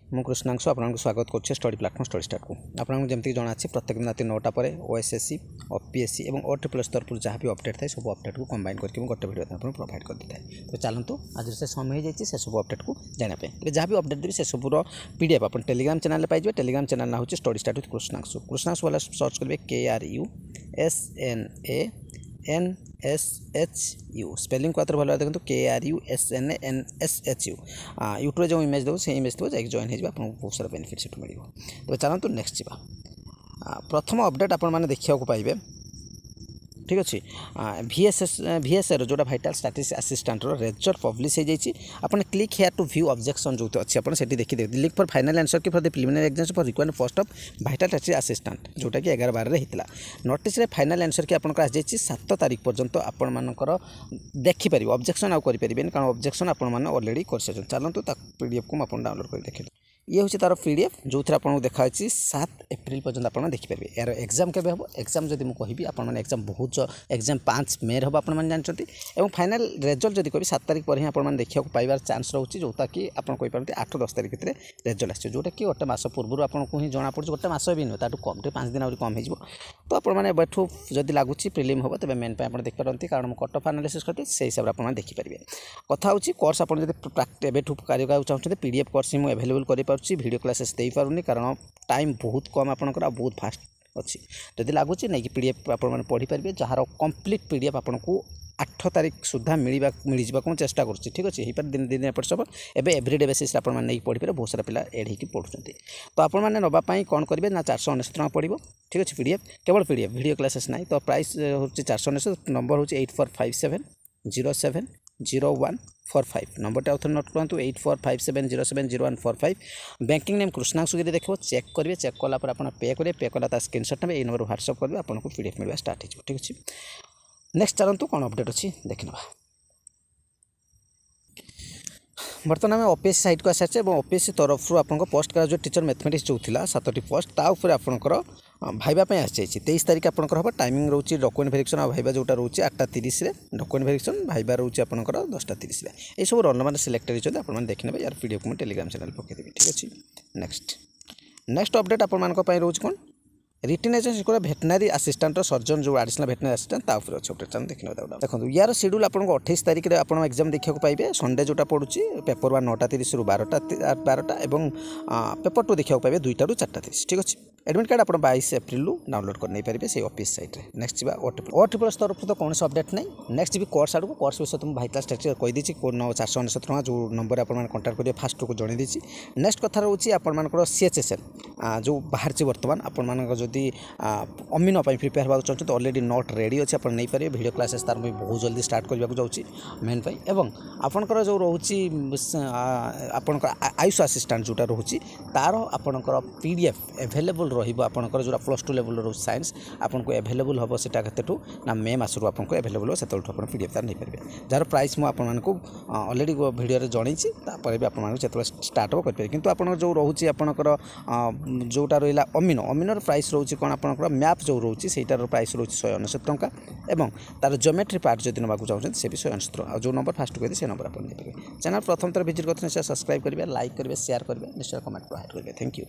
ମୁଁ କୃଷ୍ଣାଂଶୁ ଆପଣଙ୍କୁ ସ୍ୱାଗତ କରୁଛି ଷ୍ଟଡି ପ୍ଲାଟଫର୍ମ ଷ୍ଟଡି ଷ୍ଟାର୍ଟ को ଆପଣଙ୍କୁ ଯେମିତି ଜଣା ଅଛି ପ୍ରତ୍ୟେକ ଦିନ ରାତି 9ଟା ପରେ OSSC OPSC ଏବଂ OTPLS ତରଫରୁ ଯାହା ବି ଅପଡେଟ୍ ଥାଏ ସବୁ ଅପଡେଟ୍ କୁ କମ୍ବାଇନ୍ କରିକି ମୁଁ ଗୋଟେ ଭିଡ଼ିଓ ଆପଣଙ୍କୁ ପ୍ରୋଭାଇଡ୍ କରିଦେଇଥାଏ। ତ ଚାଲନ୍ତୁ ଆଜି ସେ ସମୟ ହେଇଯାଇଛି ସେ ସବୁ ଅପଡେଟ୍ କୁ ଜାଣିବା ପାଇଁ। ତେବେ ଯାହା ବି ଅପଡେଟ୍ ଦେବି ସେ ସବୁର PDF ଆପଣ ଟେଲିଗ୍ରାମ ଚ୍ୟାନେଲରେ ପାଇଯିବେ। ଟେଲିଗ୍ରାମ ଚ୍ୟାନେଲ ନାଁ ହେଉଛି ଷ୍ଟଡି ଷ୍ଟାର୍ଟ ୱିଥ୍ କୃଷ୍ଣାଂଶୁ। କୃଷ୍ଣାଂଶୁ वाला सर्च करेंगे KRUSNANSHU स्पेलिंग को भल देखो KRUSNANSHU यूट्यूब जो इमेज देव से इमेज थोड़ा जाकि जॉइन हो बहुत सारा बेनिफिट से मिल। तो चलते नेक्स्ट जा प्रथम अपडेट आपण मैंने देखा पाइबे। ठीक अच्छे VSR जो vital statistics assistant result publish हो जाए। आपने click here to view objection जो अच्छी आपने देखी लिंक फॉर फाइनल आंसर की for the preliminary exam for required post of vital statistics assistant जोटा कि 11/12 होता नोटिस फाइनल आंसर की आपको आसी 7 तारीख पर्यंत आपण मानकर देखिपारे ऑब्जेक्शन आउ करें कारण ऑब्जेक्शन आपण मैंने ऑलरेडी कर चलते PDF को आप डाउनलोड कर देखिए। ये हूँ तार PDF जो थी आपको देखा 7 एप्रिल पर्यंत आप देखिपारे। यार एग्जाम के हम एग्जाम जब मुझे कहि आपने एग्जाम बहुत एग्जाम 5 मे हम आपने जानते और फाइनल रिजल्ट जब कह 7 तारीख पर ही आपने देखा पाइबार चांस रोचे जोटा कि आप 8-10 तारीख भितर रिजल्ट आस जोटा कि गोटे मस पूर्व आपको ही जना पड़े गोटे मस भी नुहे ताठू कम 5 दिन कम हो। तो आपने बैठू जब लगुच प्रिलिम हम तेज मेन आप देखिपारती कारण मुझे कट ऑफ एनालिसिस करते से हिसाब से आपने देखिपारे। कथा हूँ कोर्स आप करने चाहते PDF कोर्स ही मुझे अवेलेबल कर वीडियो क्लासेस दे पारूनी कारण टाइम बहुत कम आपंकर बहुत फास्ट अच्छी। जदि लगुच नहीं कि PDF आप पढ़ी पारे जार कंप्लीट PDF आपको 8 तारीख सुधा मिल जावा चेष्टा करुँच। ठीक अच्छे हो पारे दिन दिन एपट सब एवं एवरीडे बेसिस आप नहीं पढ़ी पारे बहुत सारा पिला एड होकर पढ़ुंट। तो आपने नापी कौन करेंगे ना 499 टका पड़ो। ठीक अच्छे PDF केवल PDF वीडियो क्लासेस ना तो प्राइस हूँ 499 नंबर हूँ 8457070145 नंबर आउे नोट करूँ 8457070145 बैंकिंग नेम कृष्णांशु गिरी देखो चेक करेंगे चेक कलापर आप पे करेंगे पे कला स्क्रीनशॉट ने नंबर व्हाट्सअप करेंगे आपको PDF मिलवा स्टार्ट हो। ठीक अच्छे नेक्स्ट चलतु कौन अपडेट अच्छी देखने बर्तमान आम OPSC साइट को आसाचे और OPSC तरफ आपको पोस्ट ग्रेजुएट टीचर मैथमेटिक्स जो था 7टी पोस्ट ताऊपर आपंकर भाइबा आसी जाइए 23 तारीख आपंकर हम टाइमिंग रोचे डॉक्यूमेंट वेरिफिकेशन और भाइबा जोटा रोचे 8:30 डॉक्यूमेंट वेरिफिकेशन भाइबा रोचे आपंकर 10:30 ये सब रोल नंबर सिलेक्टेड होते आपने देखने यार PDF को मैं टेलीग्राम चैनल पकईदेवी। ठीक अच्छे नेक्स्ट अपडेट आप रोज कौन रिटन एजेंसी भेटनारी असिस्टेंट सर्जन जो एडिशनल भेटनारी असिस्टेंट ताऊपर अच्छे अपडेट देखने देखो यार शेड्यूल आपको 28 तारीख में आप एग्जाम देखा पाइबे संडे जोटा पड़ुची पेपर 1 9:30 रू 12टा और पेपर 2 देखा पाइबे 2टा रू 4:30। ठीक अच्छे एडमिट कार्ड आप 22 एप्रिल डाउनलोड कर नहीं पारे से ऑफिस साइट रे। नेक्स्ट जा OTPLS तरफ तो कौन अपडेट नहीं। नेक्स्ट भी कोर्स आड़ कोर्स विषय तुम भाइटाल स्ट्रक्चर कहीदी 499 टका जो नंबर आप कंटाक्ट करेंगे फास्ट को जनई देती। नेक्स्ट कथा रोचे आपर CHSL जो बाहर बर्तमान आपदी अमीन प्रिपेयर होगा चाहते तो ऑलरेडी नोट रेडी अच्छे आप नहीं पारे वीडियो क्लासेस तार बहुत जल्दी स्टार्ट करने जाऊँगी मेन पाई एवं आपंकर जो रोचे आपंकर आयुष असिस्टेंट जोटा रोचे तार आपंकर PDF एवेलेबल आपंकर जो +2 लेवल रोज साइंस आपको एवेलेबल हम से ना मे मसरू आपको एवेलेबल से PDF तार नहीं पारे जार प्राइस मुझे ऑलरेडी वीडियो जनई भी आपको स्टार्ट हो करेंगे किंतु आप जो रोचे आपंकर जोटा रहा अमीनर प्राइस रोचे कौन आपंकर मैप जो रोचे सहीटार प्राइस रोचे 199 टका और तार ज्योमेट्री पार्ट जब नाक चाहते से भी 199 टका जो नंबर फास्ट कहते से नंबर आप चैनल प्रथम थर विजिट करते सब्सक्राइब करेंगे लाइक करेंगे शेयर करेंगे निश्चय कमेंट प्रोवाइड करेंगे। Thank you.